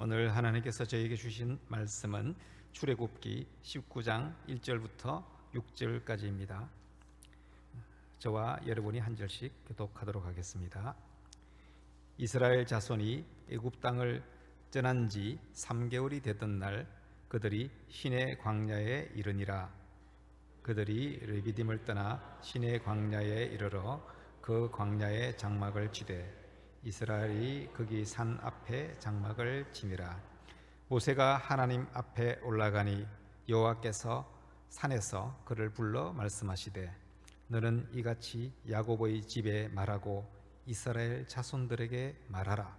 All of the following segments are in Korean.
오늘 하나님께서 저에게 주신 말씀은 출애굽기 19장 1절부터 6절까지입니다. 저와 여러분이 한 절씩 교독하도록 하겠습니다. 이스라엘 자손이 애굽 땅을 떠난 지 3개월이 되던 날 그들이 시내 광야에 이르니라. 그들이 르비딤을 떠나 시내 광야에 이르러 그 광야에 장막을 치되 이스라엘이 거기 산 앞에 장막을 치니라. 모세가 하나님 앞에 올라가니 여호와께서 산에서 그를 불러 말씀하시되 너는 이같이 야곱의 집에 말하고 이스라엘 자손들에게 말하라.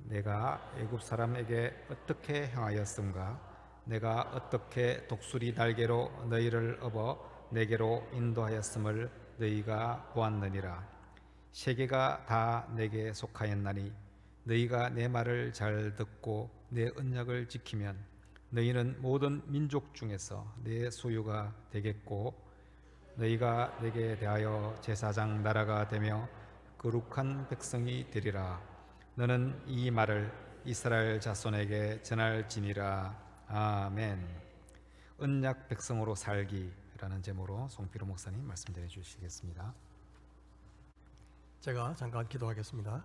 내가 애굽 사람에게 어떻게 행하였음가? 내가 어떻게 독수리 날개로 너희를 업어 내게로 인도하였음을 너희가 보았느니라. 세계가 다 내게 속하였나니 너희가 내 말을 잘 듣고 내 언약을 지키면 너희는 모든 민족 중에서 내 소유가 되겠고 너희가 내게 대하여 제사장 나라가 되며 거룩한 백성이 되리라. 너는 이 말을 이스라엘 자손에게 전할지니라. 아멘. 언약 백성으로 살기라는 제목으로 송필호 목사님 말씀 전해 주시겠습니다. 제가 잠깐 기도하겠습니다.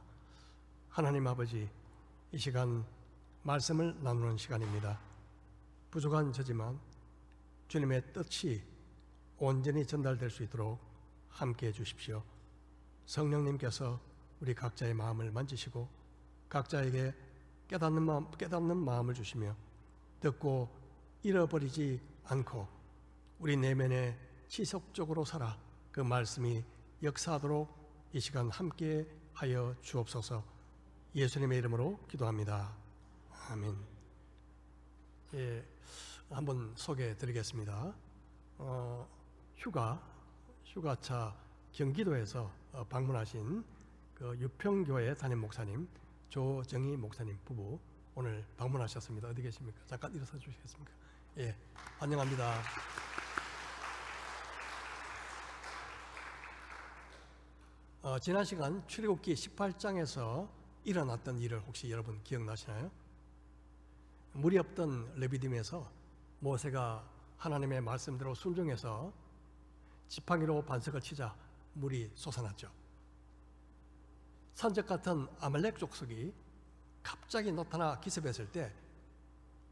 하나님 아버지, 이 시간 말씀을 나누는 시간입니다. 부족한 저지만 주님의 뜻이 온전히 전달될 수 있도록 함께해 주십시오. 성령님께서 우리 각자의 마음을 만지시고 각자에게 깨닫는 마음을 주시며 듣고 잃어버리지 않고 우리 내면에 지속적으로 살아 그 말씀이 역사하도록 이 시간 함께 하여 주옵소서. 예수님의 이름으로 기도합니다. 아멘. 한번 소개해 드리겠습니다. 휴가차 경기도에서 방문하신 그 유평교회 담임 목사님 조정희 목사님 부부 오늘 방문하셨습니다. 어디 계십니까? 잠깐 일어서 주시겠습니까? 환영합니다. 지난 시간 출애굽기 18장에서 일어났던 일을 혹시 여러분 기억나시나요? 물이 없던 르비딤에서 모세가 하나님의 말씀대로 순종해서 지팡이로 반석을 치자 물이 솟아났죠. 산적 같은 아말렉 족속이 갑자기 나타나 기습했을 때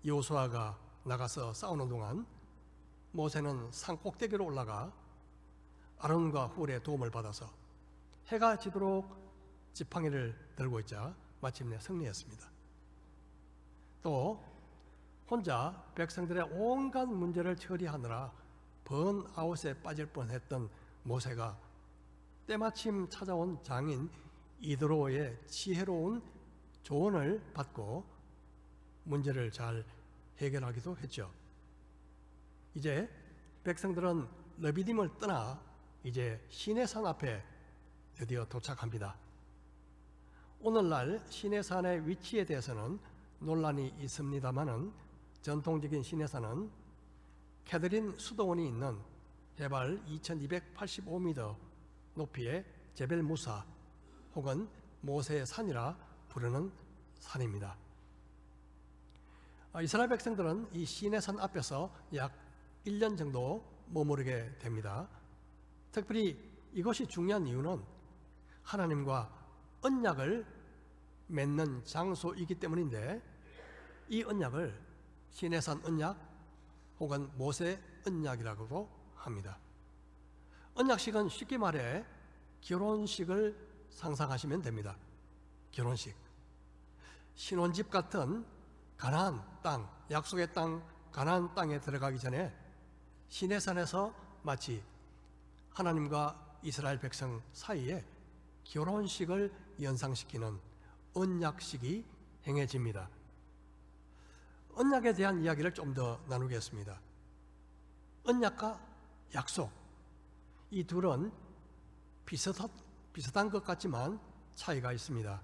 여호수아가 나가서 싸우는 동안 모세는 산 꼭대기로 올라가 아론과 훌의 도움을 받아서 해가 지도록 지팡이를 들고 있자 마침내 승리했습니다. 또 혼자 백성들의 온갖 문제를 처리하느라 번아웃에 빠질 뻔했던 모세가 때마침 찾아온 장인 이드로의 지혜로운 조언을 받고 문제를 잘 해결하기도 했죠. 이제 백성들은 르비딤을 떠나 이제 시내산 앞에 드디어 도착합니다. 오늘날 시내산의 위치에 대해서는 논란이 있습니다만은 전통적인 시내산은 캐드린 수도원이 있는 해발 2285m 높이의 제벨 무사 혹은 모세의 산이라 부르는 산입니다. 이스라엘 백성들은 이 시내산 앞에서 약 1년 정도 머무르게 됩니다. 특별히 이것이 중요한 이유는 하나님과 언약을 맺는 장소이기 때문인데 이 언약을 시내산 언약 혹은 모세 언약이라고도 합니다. 언약식은 쉽게 말해 결혼식을 상상하시면 됩니다. 결혼식. 신혼집 같은 가나안 땅, 약속의 땅, 가나안 땅에 들어가기 전에 시내산에서 마치 하나님과 이스라엘 백성 사이에 결혼식을 연상시키는 언약식이 행해집니다. 언약에 대한 이야기를 좀 더 나누겠습니다. 언약과 약속, 이 둘은 비슷한 것 같지만 차이가 있습니다.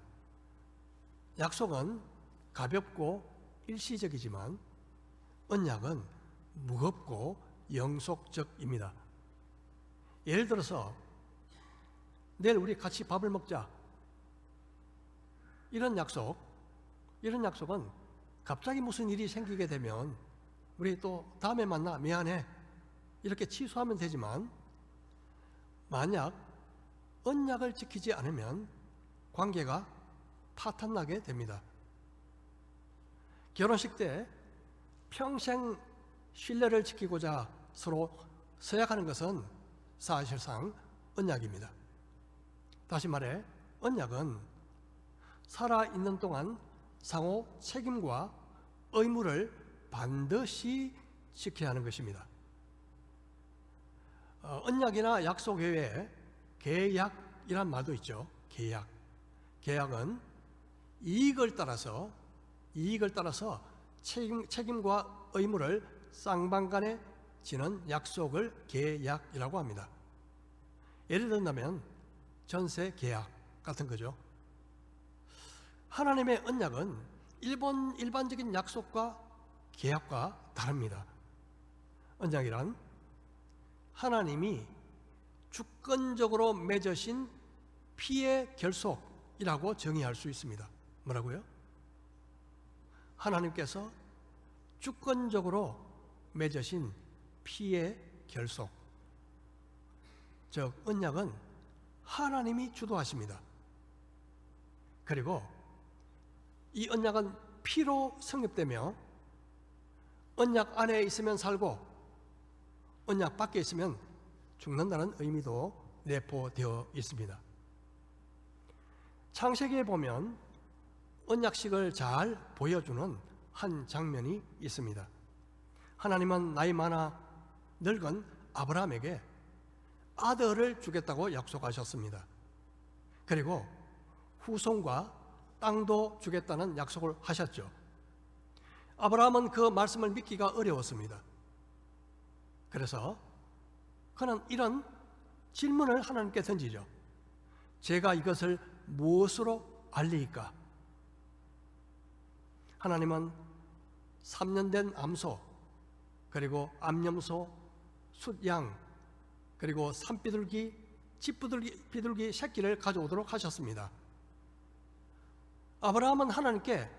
약속은 가볍고 일시적이지만 언약은 무겁고 영속적입니다. 예를 들어서 내일 우리 같이 밥을 먹자, 이런 약속은 갑자기 무슨 일이 생기게 되면 우리 또 다음에 만나 미안해 이렇게 취소하면 되지만, 만약 언약을 지키지 않으면 관계가 파탄나게 됩니다. 결혼식 때 평생 신뢰를 지키고자 서로 서약하는 것은 사실상 언약입니다. 다시 말해 언약은 살아있는 동안 상호 책임과 의무를 반드시 지켜야 하는 것입니다. 언약이나 약속 외에 계약이란 말도 있죠. 계약은 이익을 따라서 책임과 의무를 쌍방간에 지는 약속을 계약이라고 합니다. 예를 든다면 전세 계약 같은 거죠. 하나님의 언약은 일반적인 약속과 계약과 다릅니다. 언약이란 하나님이 주권적으로 맺으신 피의 결속이라고 정의할 수 있습니다. 뭐라고요? 하나님께서 주권적으로 맺으신 피의 결속, 즉 언약은 하나님이 주도하십니다. 그리고 이 언약은 피로 성립되며 언약 안에 있으면 살고 언약 밖에 있으면 죽는다는 의미도 내포되어 있습니다. 창세기에 보면 언약식을 잘 보여주는 한 장면이 있습니다. 하나님은 나이 많아 늙은 아브라함에게 아들을 주겠다고 약속하셨습니다. 그리고 후손과 땅도 주겠다는 약속을 하셨죠. 아브라함은 그 말씀을 믿기가 어려웠습니다. 그래서 그는 이런 질문을 하나님께 던지죠. 제가 이것을 무엇으로 알리이까? 하나님은 3년 된 암소, 그리고 암염소, 숫양, 그리고 산비둘기, 비둘기 새끼를 가져오도록 하셨습니다. 아브라함은 하나님께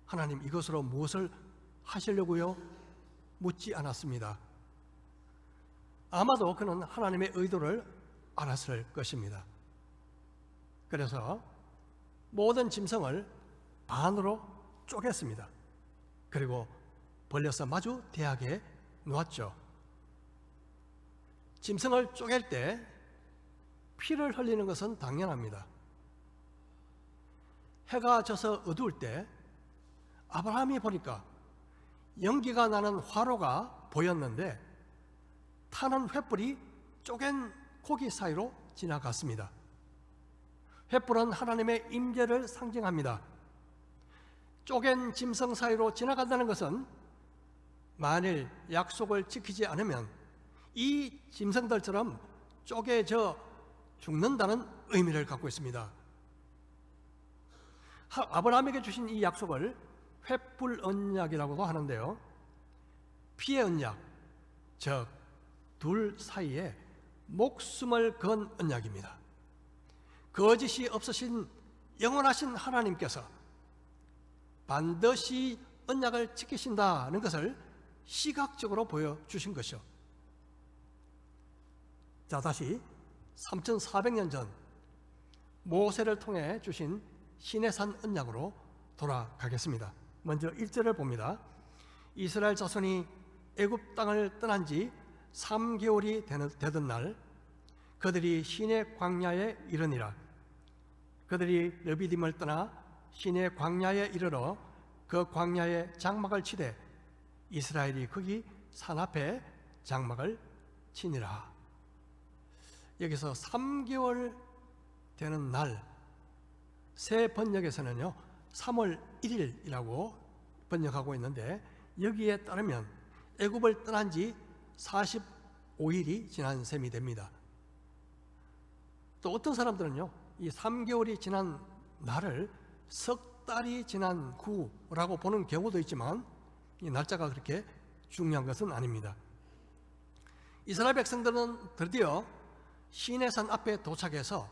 하나님 이것으로 무엇을 하시려고요? 묻지 않았습니다. 아마도 그는 하나님의 의도를 알았을 것입니다. 그래서 모든 짐승을 반으로 쪼갰습니다. 그리고 벌려서 마주 대하게 놓았죠. 짐승을 쪼갤 때 피를 흘리는 것은 당연합니다. 해가 져서 어두울 때 아브라함이 보니까 연기가 나는 화로가 보였는데 타는 횃불이 쪼갠 고기 사이로 지나갔습니다. 횃불은 하나님의 임재를 상징합니다. 쪼갠 짐승 사이로 지나간다는 것은 만일 약속을 지키지 않으면 이 짐승들처럼 쪼개져 죽는다는 의미를 갖고 있습니다. 아브라함에게 주신 이 약속을 횃불 언약이라고도 하는데요, 피의 언약, 즉 둘 사이에 목숨을 건 언약입니다. 거짓이 없으신 영원하신 하나님께서 반드시 언약을 지키신다는 것을 시각적으로 보여주신 것이죠. 자, 다시 3400년 전 모세를 통해 주신 시내산 언약으로 돌아가겠습니다. 먼저 1절을 봅니다. 이스라엘 자손이 애굽 땅을 떠난 지 3개월이 되던 날 그들이 시내 광야에 이르니라. 그들이 르비딤을 떠나 시내 광야에 이르러 그 광야에 장막을 치되 이스라엘이 거기 산 앞에 장막을 치니라. 여기서 3개월 되는 날, 새 번역에서는요 3월 1일이라고 번역하고 있는데, 여기에 따르면 애굽을 떠난 지 45일이 지난 셈이 됩니다. 또 어떤 사람들은요 이 3개월이 지난 날을 석 달이 지난 후라고 보는 경우도 있지만 이 날짜가 그렇게 중요한 것은 아닙니다. 이스라엘 백성들은 드디어 시내산 앞에 도착해서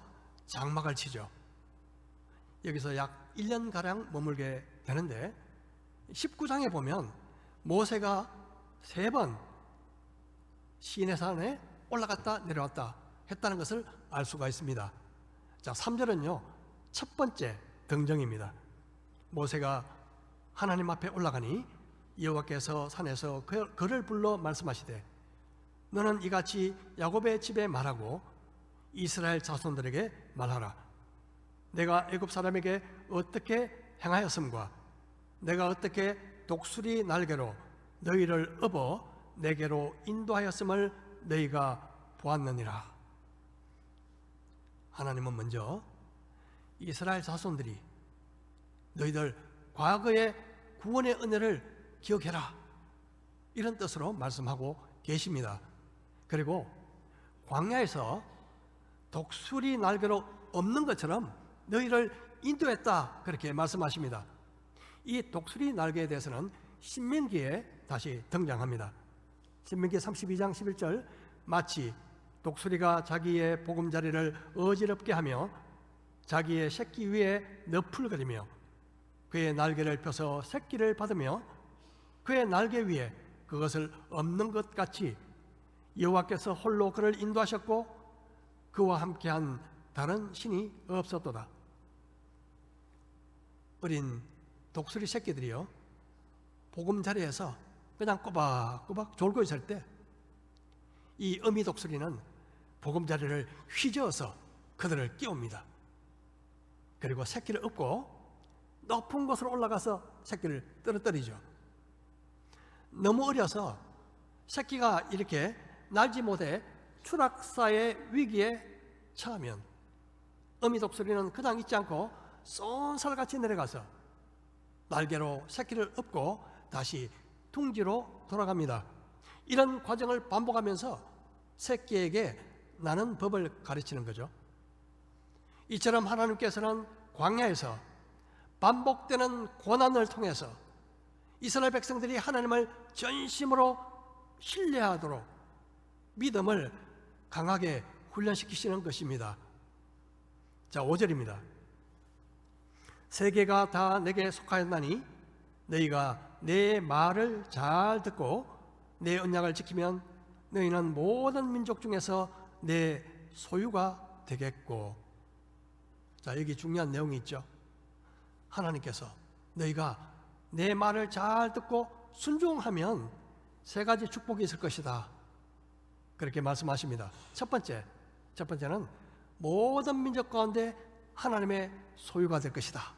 장막을 치죠. 여기서 약 1년가량 머물게 되는데 19장에 보면 모세가 3번 시내산에 올라갔다 내려왔다 했다는 것을 알 수가 있습니다. 자, 3절은요 첫 번째 등정입니다. 모세가 하나님 앞에 올라가니 여호와께서 산에서 그를 불러 말씀하시되 너는 이같이 야곱의 집에 말하고 이스라엘 자손들에게 말하라. 내가 애굽 사람에게 어떻게 행하였음과 내가 어떻게 독수리 날개로 너희를 업어 내게로 인도하였음을 너희가 보았느니라. 하나님은 먼저 이스라엘 자손들이 너희들 과거의 구원의 은혜를 기억해라 이런 뜻으로 말씀하고 계십니다. 그리고 광야에서 독수리 날개로 없는 것처럼 너희를 인도했다 그렇게 말씀하십니다. 이 독수리 날개에 대해서는 신명기에 다시 등장합니다. 신명기 32장 11절 마치 독수리가 자기의 보금자리를 어지럽게 하며 자기의 새끼 위에 너풀거리며 그의 날개를 펴서 새끼를 받으며 그의 날개 위에 그것을 엎는 것 같이 여호와께서 홀로 그를 인도하셨고 그와 함께한 다른 신이 없었도다. 어린 독수리 새끼들이요 보금자리에서 그냥 꼬박꼬박 졸고 있을 때 이 어미 독수리는 보금자리를 휘저어서 그들을 깨웁니다. 그리고 새끼를 업고 높은 곳으로 올라가서 새끼를 떨어뜨리죠. 너무 어려서 새끼가 이렇게 날지 못해 추락사의 위기에 처하면 어미 독수리는 그냥 있지 않고 쏜살같이 내려가서 날개로 새끼를 업고 다시 둥지로 돌아갑니다. 이런 과정을 반복하면서 새끼에게 나는 법을 가르치는 거죠. 이처럼 하나님께서는 광야에서 반복되는 고난을 통해서 이스라엘 백성들이 하나님을 전심으로 신뢰하도록 믿음을 강하게 훈련시키시는 것입니다. 자, 5절입니다. 세계가 다 내게 속하였나니 너희가 내 말을 잘 듣고 내 언약을 지키면 너희는 모든 민족 중에서 내 소유가 되겠고. 자, 여기 중요한 내용이 있죠. 하나님께서 너희가 내 말을 잘 듣고 순종하면 3가지 축복이 있을 것이다 그렇게 말씀하십니다. 첫 번째는 모든 민족 가운데 하나님의 소유가 될 것이다.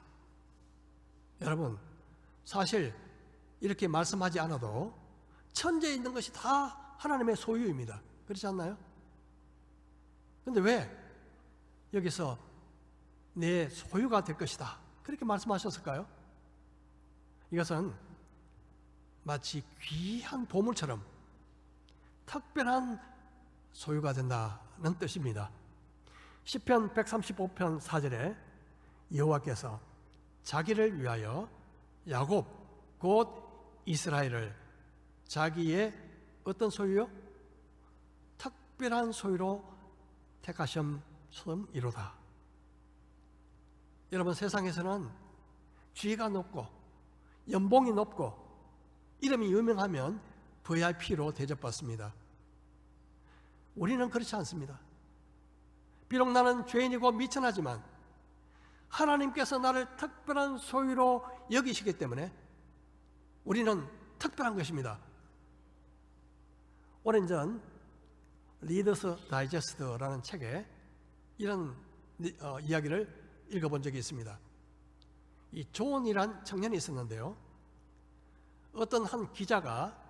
여러분, 사실 이렇게 말씀하지 않아도 천지에 있는 것이 다 하나님의 소유입니다. 그렇지 않나요? 그런데 왜 여기서 내 소유가 될 것이다 그렇게 말씀하셨을까요? 이것은 마치 귀한 보물처럼 특별한 소유가 된다는 뜻입니다. 시편 135편 4절에 여호와께서 자기를 위하여 야곱 곧 이스라엘을 자기의 어떤 소유요? 특별한 소유로 택하셨음이로다. 여러분, 세상에서는 지위가 높고 연봉이 높고 이름이 유명하면 VIP로 대접받습니다. 우리는 그렇지 않습니다. 비록 나는 죄인이고 미천하지만 하나님께서 나를 특별한 소유로 여기시기 때문에 우리는 특별한 것입니다. 오랜 전 리더스 다이제스트라는 책에 이런 이야기를 읽어본 적이 있습니다. 이 존이란 청년이 있었는데요, 어떤 한 기자가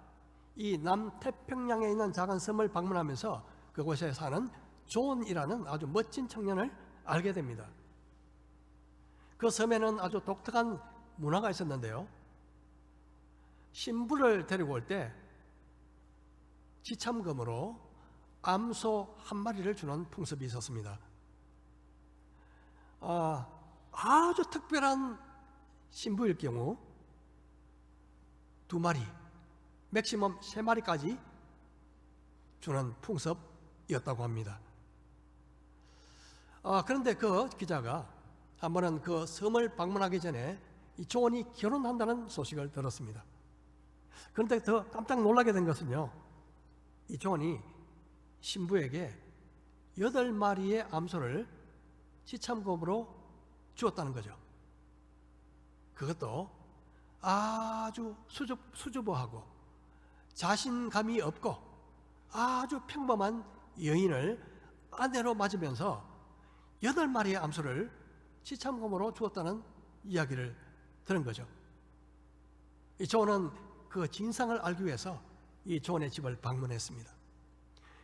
이 남태평양에 있는 작은 섬을 방문하면서 그곳에 사는 존이라는 아주 멋진 청년을 알게 됩니다. 그 섬에는 아주 독특한 문화가 있었는데요, 신부를 데리고 올 때 지참금으로 암소 1마리를 주는 풍습이 있었습니다. 아주 특별한 신부일 경우 2마리, 맥시멈 3마리까지 주는 풍습이었다고 합니다. 그런데 그 기자가 한 번은 그 섬을 방문하기 전에 이 조언이 결혼한다는 소식을 들었습니다. 그런데 더 깜짝 놀라게 된 것은요, 이 조언이 신부에게 8마리의 암소를 지참금으로 주었다는 거죠. 그것도 아주 수줍어하고 자신감이 없고 아주 평범한 여인을 아내로 맞으면서 8마리의 암소를 지참금으로 주었다는 이야기를 들은 거죠. 이 조언은 그 진상을 알기 위해서 이 조언의 집을 방문했습니다.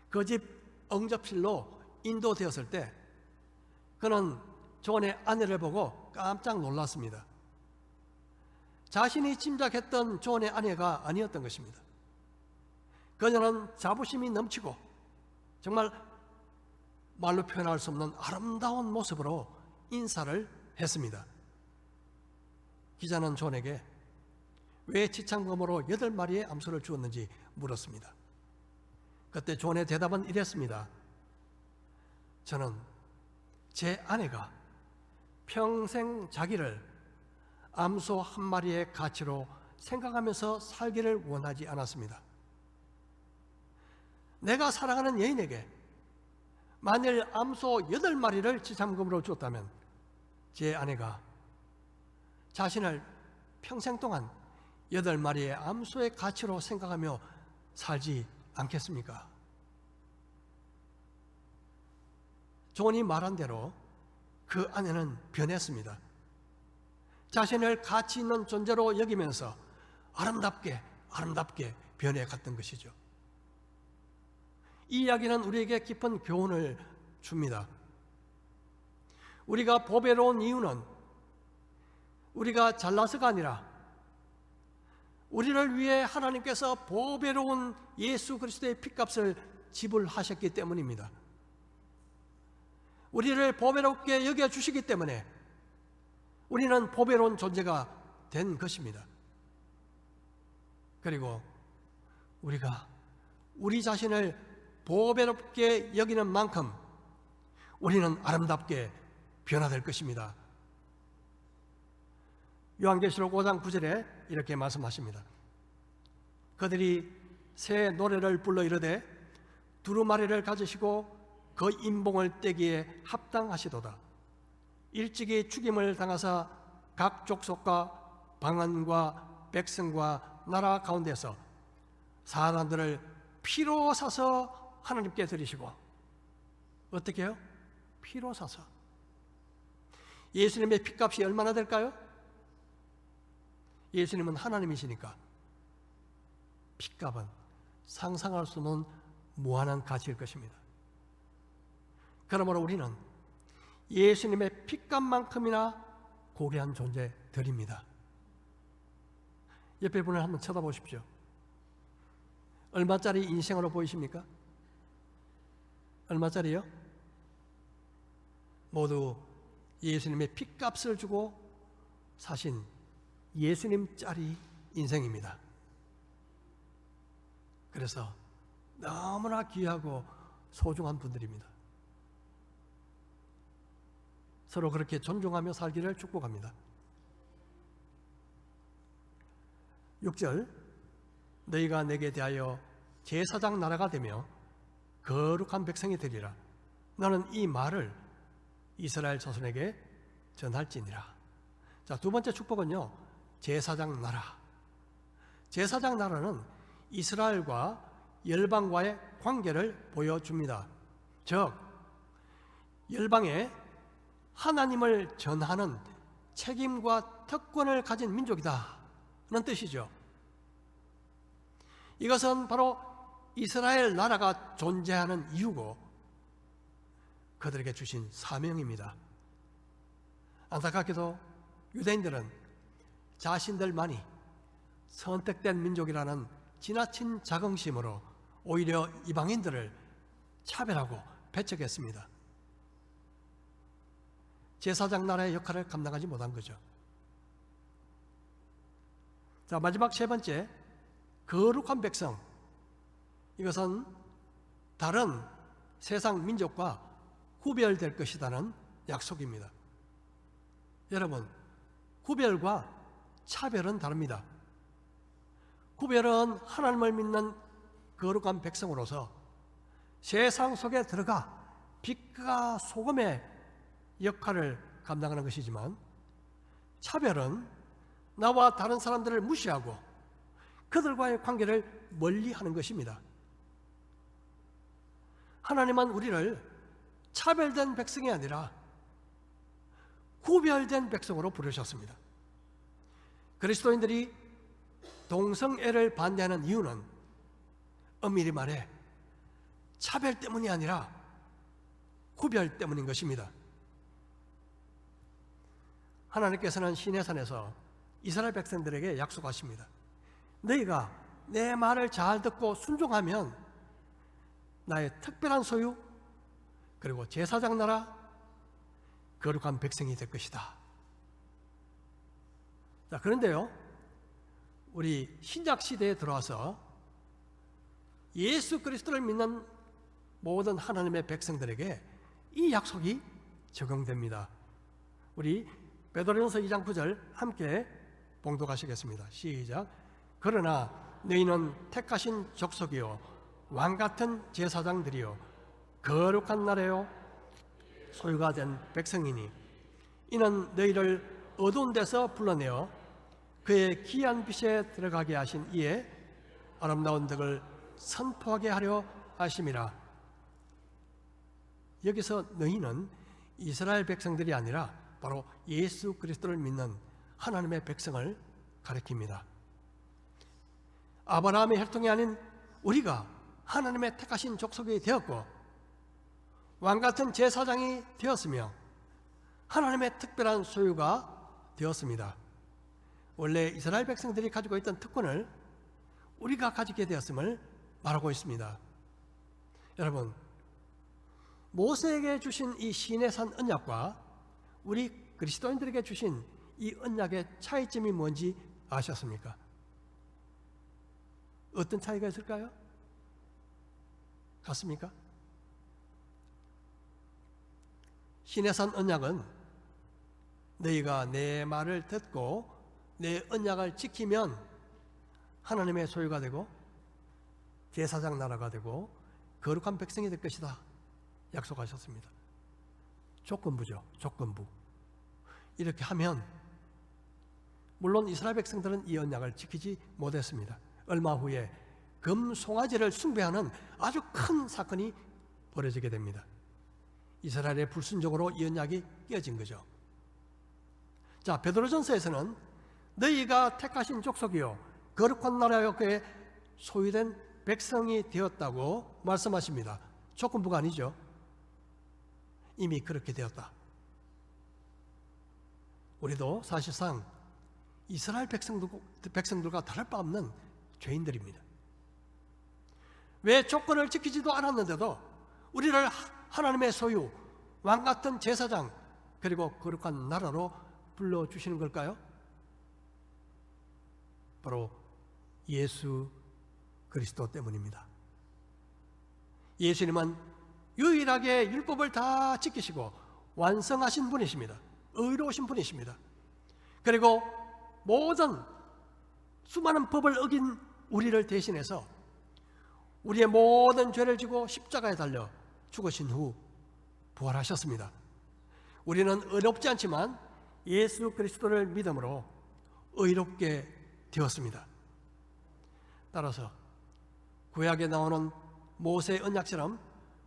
그 집 응접실로 인도되었을 때 그는 조언의 아내를 보고 깜짝 놀랐습니다. 자신이 짐작했던 조언의 아내가 아니었던 것입니다. 그녀는 자부심이 넘치고 정말 말로 표현할 수 없는 아름다운 모습으로 인사를 했습니다. 기자는 존에게 왜 지참금으로 8마리의 암소를 주었는지 물었습니다. 그때 존의 대답은 이랬습니다. 저는 제 아내가 평생 자기를 암소 한 마리의 가치로 생각하면서 살기를 원하지 않았습니다. 내가 사랑하는 여인에게 만일 암소 8마리를 지참금으로 줬다면 제 아내가 자신을 평생 동안 8마리의 암소의 가치로 생각하며 살지 않겠습니까? 존이 말한 대로 그 아내는 변했습니다. 자신을 가치 있는 존재로 여기면서 아름답게 변해갔던 것이죠. 이 이야기는 우리에게 깊은 교훈을 줍니다. 우리가 보배로운 이유는 우리가 잘나서가 아니라 우리를 위해 하나님께서 보배로운 예수 그리스도의 핏값을 지불하셨기 때문입니다. 우리를 보배롭게 여겨주시기 때문에 우리는 보배로운 존재가 된 것입니다. 그리고 우리가 우리 자신을 보배롭게 여기는 만큼 우리는 아름답게 변화될 것입니다. 요한계시록 5장 9절에 이렇게 말씀하십니다. 그들이 새 노래를 불러 이르되 두루마리를 가지시고 그 인봉을 떼기에 합당하시도다. 일찍이 죽임을 당하사 각 족속과 방언과 백성과 나라 가운데서 사람들을 피로 사서 하나님께 드리시고, 어떻게 해요? 피로 사서. 예수님의 핏값이 얼마나 될까요? 예수님은 하나님이시니까 핏값은 상상할 수 없는 무한한 가치일 것입니다. 그러므로 우리는 예수님의 핏값만큼이나 고귀한 존재들입니다. 옆에 분을 한번 쳐다보십시오. 얼마짜리 인생으로 보이십니까? 얼마짜리요? 모두 예수님의 핏값을 주고 사신 예수님짜리 인생입니다. 그래서 너무나 귀하고 소중한 분들입니다. 서로 그렇게 존중하며 살기를 축복합니다. 6절, 너희가 내게 대하여 제사장 나라가 되며 거룩한 백성이 되리라. 나는 이 말을 이스라엘 자손에게 전할지니라. 자, 두 번째 축복은요, 제사장 나라. 제사장 나라는 이스라엘과 열방과의 관계를 보여줍니다. 즉, 열방에 하나님을 전하는 책임과 특권을 가진 민족이다는 뜻이죠. 이것은 바로 이스라엘 나라가 존재하는 이유고 그들에게 주신 사명입니다. 안타깝게도 유대인들은 자신들만이 선택된 민족이라는 지나친 자긍심으로 오히려 이방인들을 차별하고 배척했습니다. 제사장 나라의 역할을 감당하지 못한 거죠. 자, 마지막 세 번째, 거룩한 백성. 이것은 다른 세상 민족과 구별될 것이라는 약속입니다. 여러분, 구별과 차별은 다릅니다. 구별은 하나님을 믿는 거룩한 백성으로서 세상 속에 들어가 빛과 소금의 역할을 감당하는 것이지만, 차별은 나와 다른 사람들을 무시하고 그들과의 관계를 멀리하는 것입니다. 하나님은 우리를 차별된 백성이 아니라 구별된 백성으로 부르셨습니다. 그리스도인들이 동성애를 반대하는 이유는 엄밀히 말해 차별 때문이 아니라 구별 때문인 것입니다. 하나님께서는 시내산에서 이스라엘 백성들에게 약속하십니다. 너희가 내 말을 잘 듣고 순종하면 나의 특별한 소유, 그리고 제사장 나라, 거룩한 백성이 될 것이다. 자, 그런데요, 우리 신약 시대에 들어와서 예수 그리스도를 믿는 모든 하나님의 백성들에게 이 약속이 적용됩니다. 우리 베드로전서 2장 9절 함께 봉독하시겠습니다. 시작. 그러나 너희는 택하신 족속이요 왕같은 제사장들이요 거룩한 나라요 소유가 된 백성이니 이는 너희를 어두운 데서 불러내어 그의 귀한 빛에 들어가게 하신 이의 아름다운 덕을 선포하게 하려 하심이라. 여기서 너희는 이스라엘 백성들이 아니라 바로 예수 그리스도를 믿는 하나님의 백성을 가리킵니다. 아브라함의 혈통이 아닌 우리가 하나님의 택하신 족속이 되었고 왕같은 제사장이 되었으며 하나님의 특별한 소유가 되었습니다. 원래 이스라엘 백성들이 가지고 있던 특권을 우리가 가지게 되었음을 말하고 있습니다. 여러분, 모세에게 주신 이 시내산 언약과 우리 그리스도인들에게 주신 이 언약의 차이점이 뭔지 아셨습니까? 어떤 차이가 있을까요? 같습니까? 시내산 언약은 너희가 내 말을 듣고 내 언약을 지키면 하나님의 소유가 되고 제사장 나라가 되고 거룩한 백성이 될 것이다 약속하셨습니다. 조건부죠. 조건부. 이렇게 하면 물론 이스라엘 백성들은 이 언약을 지키지 못했습니다. 얼마 후에 금송아지를 숭배하는 아주 큰 사건이 벌어지게 됩니다. 이스라엘의 불순종으로 이 언약이 깨진 거죠. 자, 베드로전서에서는 너희가 택하신 족속이요 거룩한 나라여 그의 소유된 백성이 되었다고 말씀하십니다. 조건부가 아니죠. 이미 그렇게 되었다. 우리도 사실상 이스라엘 백성들과 다를 바 없는 죄인들입니다. 왜 조건을 지키지도 않았는데도 우리를 하나님의 소유, 왕같은 제사장, 그리고 거룩한 나라로 불러주시는 걸까요? 바로 예수 그리스도 때문입니다. 예수님은 유일하게 율법을 다 지키시고 완성하신 분이십니다. 의로우신 분이십니다. 그리고 모든 수많은 법을 어긴 우리를 대신해서 우리의 모든 죄를 지고 십자가에 달려 죽으신 후 부활하셨습니다. 우리는 의롭지 않지만 예수 그리스도를 믿음으로 의롭게 되었습니다. 따라서 구약에 나오는 모세의 언약처럼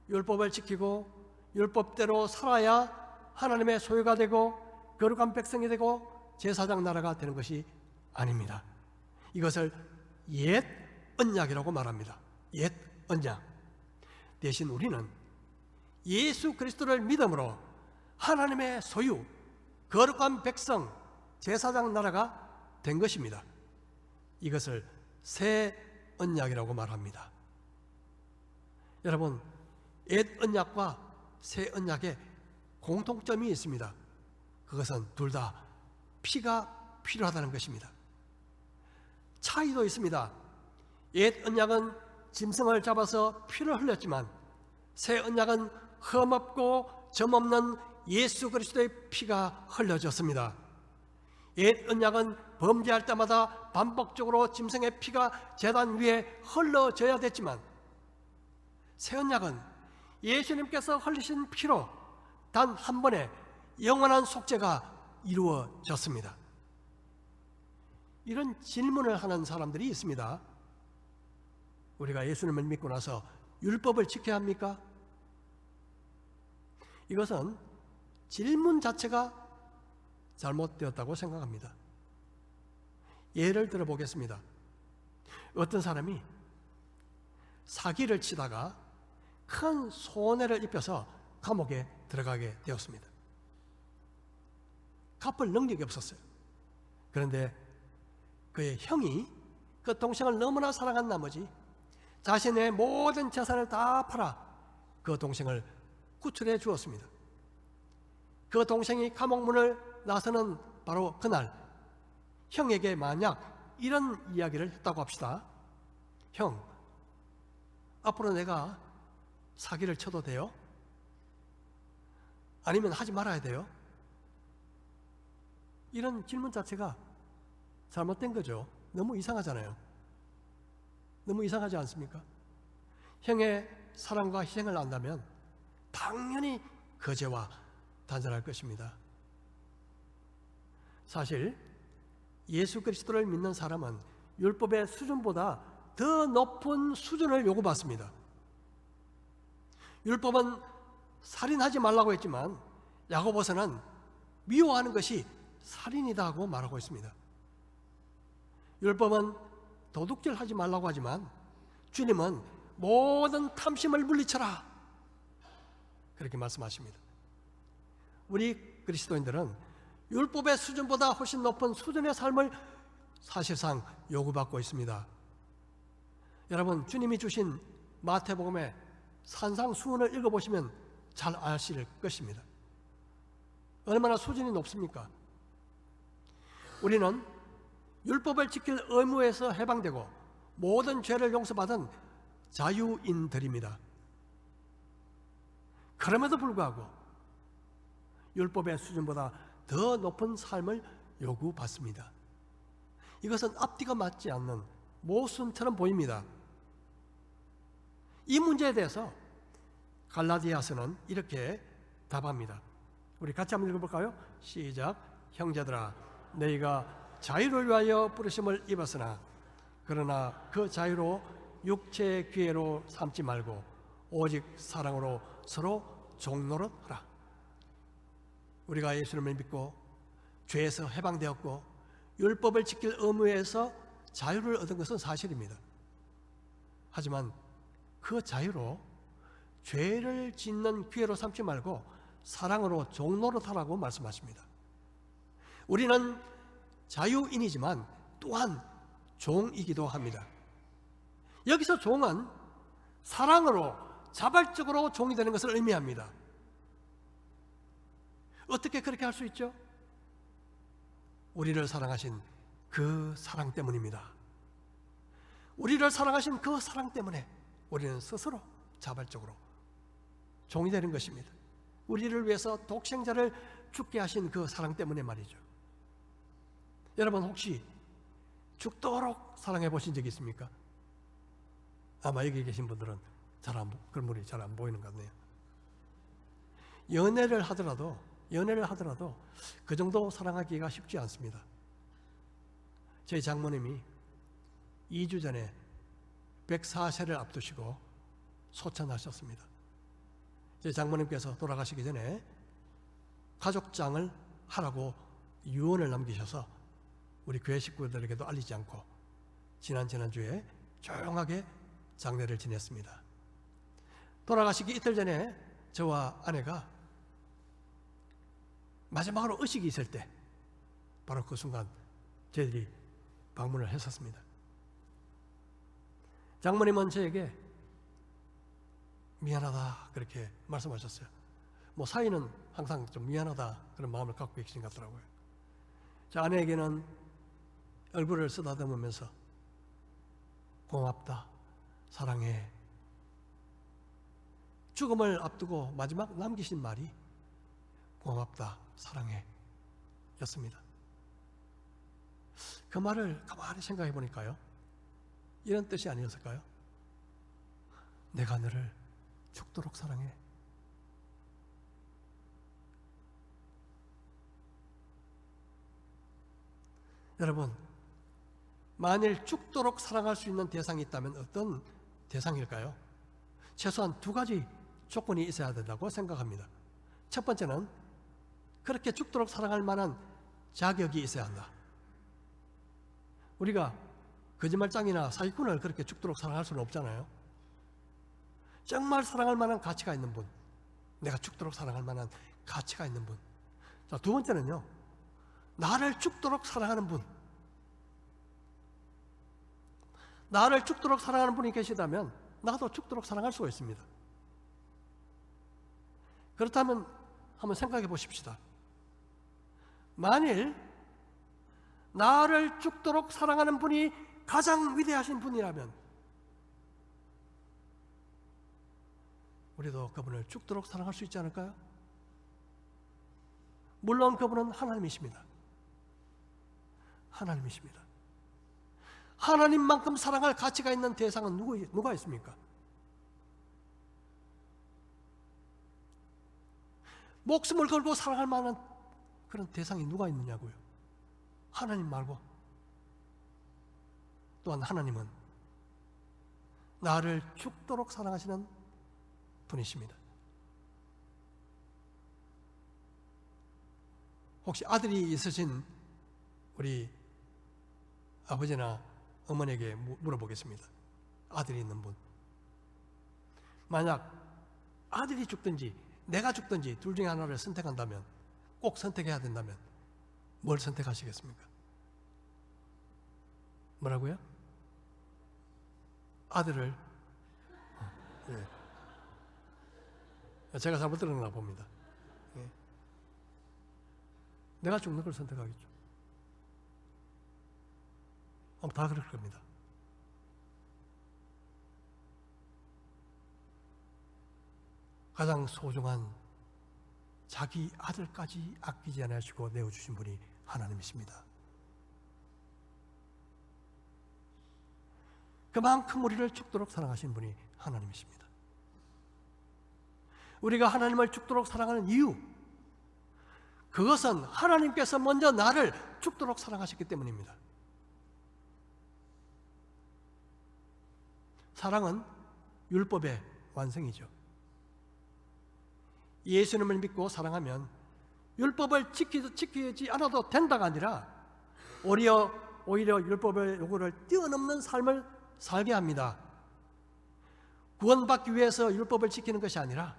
율법을 지키고 율법대로 살아야 하나님의 소유가 되고 거룩한 백성이 되고 제사장 나라가 되는 것이 아닙니다. 이것을 옛 언약이라고 말합니다. 옛 언약. 대신 우리는 예수 그리스도를 믿음으로 하나님의 소유, 거룩한 백성, 제사장 나라가 된 것입니다. 이것을 새 언약이라고 말합니다. 여러분, 옛 언약과 새 언약에 공통점이 있습니다. 그것은 둘 다 피가 필요하다는 것입니다. 차이도 있습니다. 옛 언약은 짐승을 잡아서 피를 흘렸지만 새 언약은 흠없고 점없는 예수 그리스도의 피가 흘려졌습니다. 옛 언약은 범죄할 때마다 반복적으로 짐승의 피가 제단 위에 흘러져야 됐지만 새 언약은 예수님께서 흘리신 피로 단 한 번에 영원한 속죄가 이루어졌습니다. 이런 질문을 하는 사람들이 있습니다. 우리가 예수님을 믿고 나서 율법을 지켜야 합니까? 이것은 질문 자체가 잘못되었다고 생각합니다. 예를 들어 보겠습니다. 어떤 사람이 사기를 치다가 큰 손해를 입혀서 감옥에 들어가게 되었습니다. 갚을 능력이 없었어요. 그런데 그의 형이 그 동생을 너무나 사랑한 나머지 자신의 모든 재산을 다 팔아 그 동생을 구출해 주었습니다. 그 동생이 감옥문을 나서는 바로 그날 형에게 만약 이런 이야기를 했다고 합시다. 형, 앞으로 내가 사기를 쳐도 돼요? 아니면 하지 말아야 돼요? 이런 질문 자체가 잘못된 거죠. 너무 이상하잖아요. 너무 이상하지 않습니까? 형의 사랑과 희생을 안다면 당연히 거제와 단절할 것입니다. 사실 예수 그리스도를 믿는 사람은 율법의 수준보다 더 높은 수준을 요구받습니다. 율법은 살인하지 말라고 했지만 야고보서는 미워하는 것이 살인이다 하고 말하고 있습니다. 율법은 도둑질하지 말라고 하지만 주님은 모든 탐심을 물리쳐라 그렇게 말씀하십니다. 우리 그리스도인들은 율법의 수준보다 훨씬 높은 수준의 삶을 사실상 요구받고 있습니다. 여러분, 주님이 주신 마태복음의 산상수훈을 읽어보시면 잘 아실 것입니다. 얼마나 수준이 높습니까? 우리는 율법을 지킬 의무에서 해방되고 모든 죄를 용서받은 자유인들입니다. 그럼에도 불구하고 율법의 수준보다 더 높은 삶을 요구받습니다. 이것은 앞뒤가 맞지 않는 모순처럼 보입니다. 이 문제에 대해서 갈라디아서는 이렇게 답합니다. 우리 같이 한번 읽어볼까요? 시작. 형제들아, 너희가 자유를 위하여 부르심을 입었으나 그러나 그 자유로 육체의 기회로 삼지 말고 오직 사랑으로 서로 종노릇하라. 우리가 예수님을 믿고 죄에서 해방되었고 율법을 지킬 의무에서 자유를 얻은 것은 사실입니다. 하지만 그 자유로 죄를 짓는 기회로 삼지 말고 사랑으로 종노릇하라고 말씀하십니다. 우리는 자유인이지만 또한 종이기도 합니다. 여기서 종은 사랑으로 자발적으로 종이 되는 것을 의미합니다. 어떻게 그렇게 할 수 있죠? 우리를 사랑하신 그 사랑 때문입니다. 우리를 사랑하신 그 사랑 때문에 우리는 스스로 자발적으로 종이 되는 것입니다. 우리를 위해서 독생자를 죽게 하신 그 사랑 때문에 말이죠. 여러분, 혹시 죽도록 사랑해 보신 적이 있습니까? 아마 여기 계신 분들은 그런 분이 잘 안 보이는 것 같네요. 연애를 하더라도 그 정도 사랑하기가 쉽지 않습니다. 저희 장모님이 2주 전에 104세를 앞두시고 소천하셨습니다. 저희 장모님께서 돌아가시기 전에 가족장을 하라고 유언을 남기셔서 우리 교회 식구들에게도 알리지 않고 지난주에 조용하게 장례를 지냈습니다. 돌아가시기 이틀 전에 저와 아내가 마지막으로 의식이 있을 때 바로 그 순간 저희들이 방문을 했었습니다. 장모님은 저에게 미안하다 그렇게 말씀하셨어요. 뭐 사이는 항상 좀 미안하다 그런 마음을 갖고 계신 것 같더라고요. 저 아내에게는 얼굴을 쓰다듬으면서 고맙다, 사랑해. 죽음을 앞두고 마지막 남기신 말이 고맙다, 사랑해 였습니다. 그 말을 가만히 생각해 보니까요, 이런 뜻이 아니었을까요? 내가 너를 죽도록 사랑해. 여러분, 만일 죽도록 사랑할 수 있는 대상이 있다면 어떤 대상일까요? 최소한 두 가지 조건이 있어야 된다고 생각합니다. 첫 번째는 그렇게 죽도록 사랑할 만한 자격이 있어야 한다. 우리가 거짓말장이나 사기꾼을 그렇게 죽도록 사랑할 수는 없잖아요. 정말 사랑할 만한 가치가 있는 분, 내가 죽도록 사랑할 만한 가치가 있는 분. 자, 두 번째는요, 나를 죽도록 사랑하는 분. 나를 죽도록 사랑하는 분이 계시다면 나도 죽도록 사랑할 수가 있습니다. 그렇다면 한번 생각해 보십시다. 만일 나를 죽도록 사랑하는 분이 가장 위대하신 분이라면 우리도 그분을 죽도록 사랑할 수 있지 않을까요? 물론 그분은 하나님이십니다. 하나님이십니다. 하나님만큼 사랑할 가치가 있는 대상은 누가 있습니까? 목숨을 걸고 사랑할 만한 그런 대상이 누가 있느냐고요. 하나님 말고. 또한 하나님은 나를 죽도록 사랑하시는 분이십니다. 혹시 아들이 있으신 우리 아버지나 어머니에게 물어보겠습니다. 아들이 있는 분, 만약 아들이 죽든지 내가 죽든지 둘 중에 하나를 선택한다면, 꼭 선택해야 된다면 뭘 선택하시겠습니까? 뭐라고요? 아들을. 예. 제가 잘못 들었나 봅니다. 예. 내가 죽는 걸 선택하겠죠. 다 그럴 겁니다. 가장 소중한 자기 아들까지 아끼지 않으시고 내어주신 분이 하나님이십니다. 그만큼 우리를 죽도록 사랑하신 분이 하나님이십니다. 우리가 하나님을 죽도록 사랑하는 이유, 그것은 하나님께서 먼저 나를 죽도록 사랑하셨기 때문입니다. 사랑은 율법의 완성이죠. 예수님을 믿고 사랑하면 율법을 지키지 않아도 된다가 아니라 오히려 율법의 요구를 뛰어넘는 삶을 살게 합니다. 구원받기 위해서 율법을 지키는 것이 아니라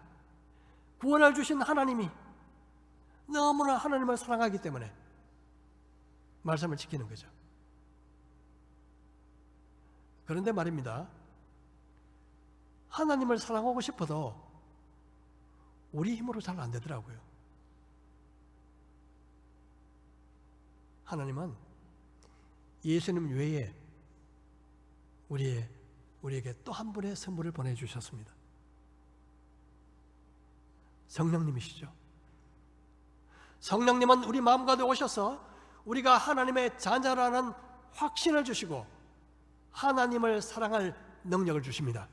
구원을 주신 하나님이 너무나 하나님을 사랑하기 때문에 말씀을 지키는 거죠. 그런데 말입니다, 하나님을 사랑하고 싶어도 우리 힘으로 잘 안 되더라고요. 하나님은 예수님 외에 우리에게 또 한 분의 선물을 보내주셨습니다. 성령님이시죠. 성령님은 우리 마음 가운데 오셔서 우리가 하나님의 자녀라는 확신을 주시고 하나님을 사랑할 능력을 주십니다.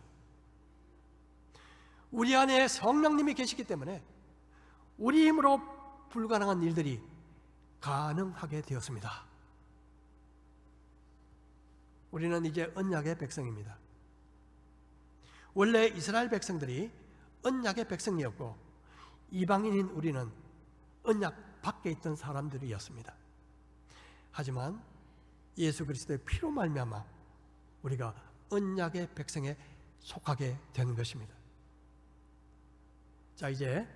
우리 안에 성령님이 계시기 때문에 우리 힘으로 불가능한 일들이 가능하게 되었습니다. 우리는 이제 언약의 백성입니다. 원래 이스라엘 백성들이 언약의 백성이었고 이방인인 우리는 언약 밖에 있던 사람들이었습니다. 하지만 예수 그리스도의 피로 말미암아 우리가 언약의 백성에 속하게 된 것입니다. 자, 이제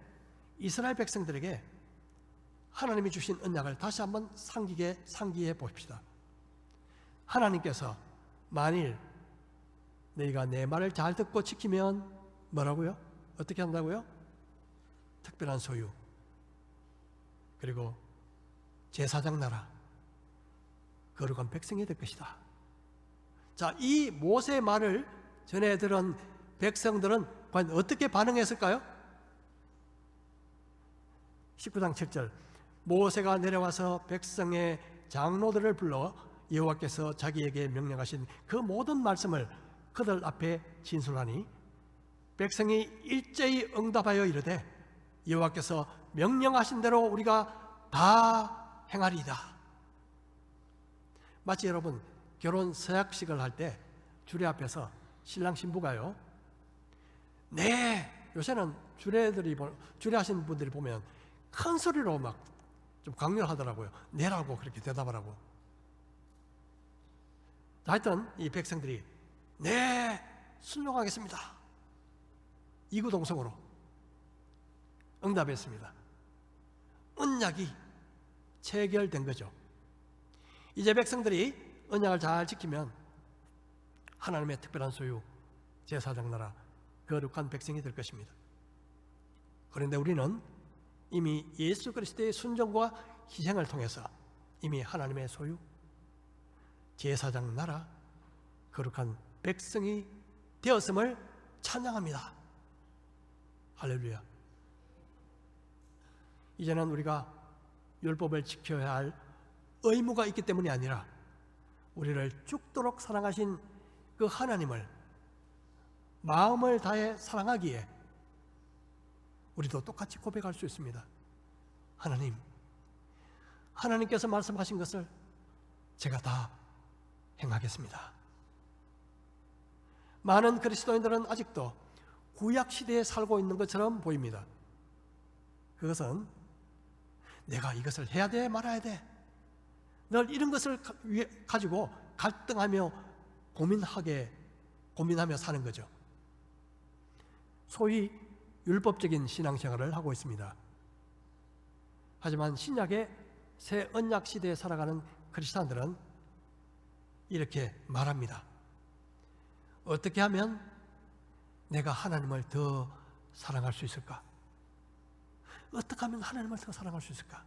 이스라엘 백성들에게 하나님이 주신 언약을 다시 한번 상기해 봅시다. 하나님께서 만일 너희가 내 말을 잘 듣고 지키면 뭐라고요? 어떻게 한다고요? 특별한 소유, 그리고 제사장 나라, 거룩한 백성이 될 것이다. 자, 이 모세의 말을 전해 들은 백성들은 과연 어떻게 반응했을까요? 19장 7절, 모세가 내려와서 백성의 장로들을 불러 여호와께서 자기에게 명령하신 그 모든 말씀을 그들 앞에 진술하니 백성이 일제히 응답하여 이르되 여호와께서 명령하신 대로 우리가 다 행하리이다. 마치 여러분 결혼 서약식을 할 때 주례 앞에서 신랑 신부가요, 네, 요새는 주례하시는 분들이 보면 큰 소리로 막 좀 강요를 하더라고요. 네라고 그렇게 대답하라고. 하여튼 이 백성들이 네, 순종하겠습니다, 이구동성으로 응답했습니다. 언약이 체결된 거죠. 이제 백성들이 언약을 잘 지키면 하나님의 특별한 소유, 제사장 나라, 거룩한 백성이 될 것입니다. 그런데 우리는 이미 예수 그리스도의 순종과 희생을 통해서 이미 하나님의 소유, 제사장 나라, 거룩한 백성이 되었음을 찬양합니다. 할렐루야. 이제는 우리가 율법을 지켜야 할 의무가 있기 때문이 아니라 우리를 죽도록 사랑하신 그 하나님을 마음을 다해 사랑하기에 우리도 똑같이 고백할 수 있습니다. 하나님, 하나님께서 말씀하신 것을 제가 다 행하겠습니다. 많은 그리스도인들은 아직도 구약 시대에 살고 있는 것처럼 보입니다. 그것은 내가 이것을 해야 돼 말아야 돼, 늘 이런 것을 가지고 갈등하며 고민하며 사는 거죠. 소위 율법적인 신앙생활을 하고 있습니다. 하지만 신약의 새 언약 시대에 살아가는 크리스찬들은 이렇게 말합니다. 어떻게 하면 내가 하나님을 더 사랑할 수 있을까? 어떻게 하면 하나님을 더 사랑할 수 있을까?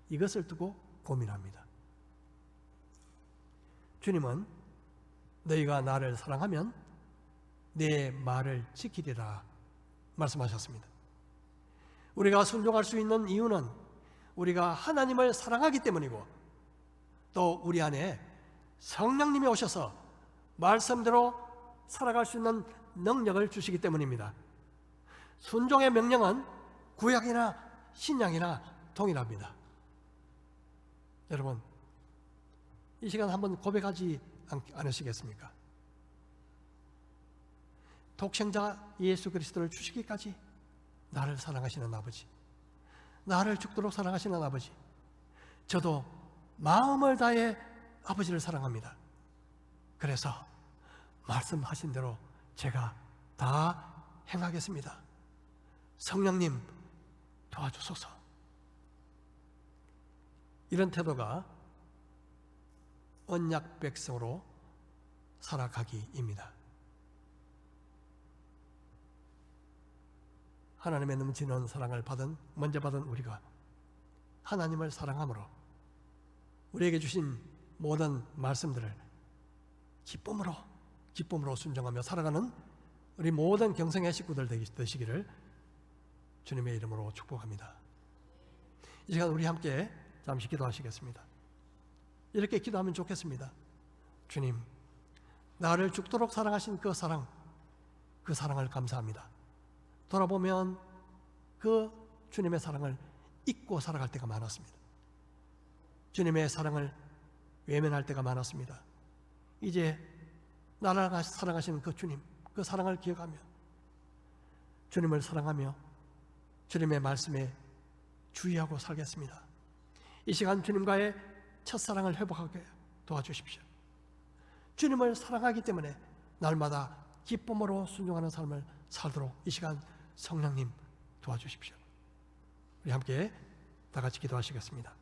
이것을 두고 고민합니다. 주님은 너희가 나를 사랑하면 내 말을 지키리라 말씀하셨습니다. 우리가 순종할 수 있는 이유는 우리가 하나님을 사랑하기 때문이고, 또 우리 안에 성령님이 오셔서 말씀대로 살아갈 수 있는 능력을 주시기 때문입니다. 순종의 명령은 구약이나 신약이나 동일합니다. 여러분, 이 시간 한번 고백하지 않으시겠습니까? 독생자 예수 그리스도를 주시기까지 나를 사랑하시는 아버지, 나를 죽도록 사랑하시는 아버지, 저도 마음을 다해 아버지를 사랑합니다. 그래서 말씀하신 대로 제가 다 행하겠습니다. 성령님 도와주소서. 이런 태도가 언약 백성으로 살아가기입니다. 하나님의 넘치는 사랑을 먼저 받은 우리가 하나님을 사랑함으로 우리에게 주신 모든 말씀들을 기쁨으로 순종하며 살아가는 우리 모든 경성의 식구들 되시기를 주님의 이름으로 축복합니다. 이 시간 우리 함께 잠시 기도하시겠습니다. 이렇게 기도하면 좋겠습니다. 주님, 나를 죽도록 사랑하신 그 사랑을 감사합니다. 돌아보면 그 주님의 사랑을 잊고 살아갈 때가 많았습니다. 주님의 사랑을 외면할 때가 많았습니다. 이제 나를 사랑하시는 그 주님, 그 사랑을 기억하며 주님을 사랑하며 주님의 말씀에 주의하고 살겠습니다. 이 시간 주님과의 첫사랑을 회복하게 도와주십시오. 주님을 사랑하기 때문에 날마다 기쁨으로 순종하는 삶을 살도록 이 시간 성령님 도와주십시오. 우리 함께 다 같이 기도하시겠습니다.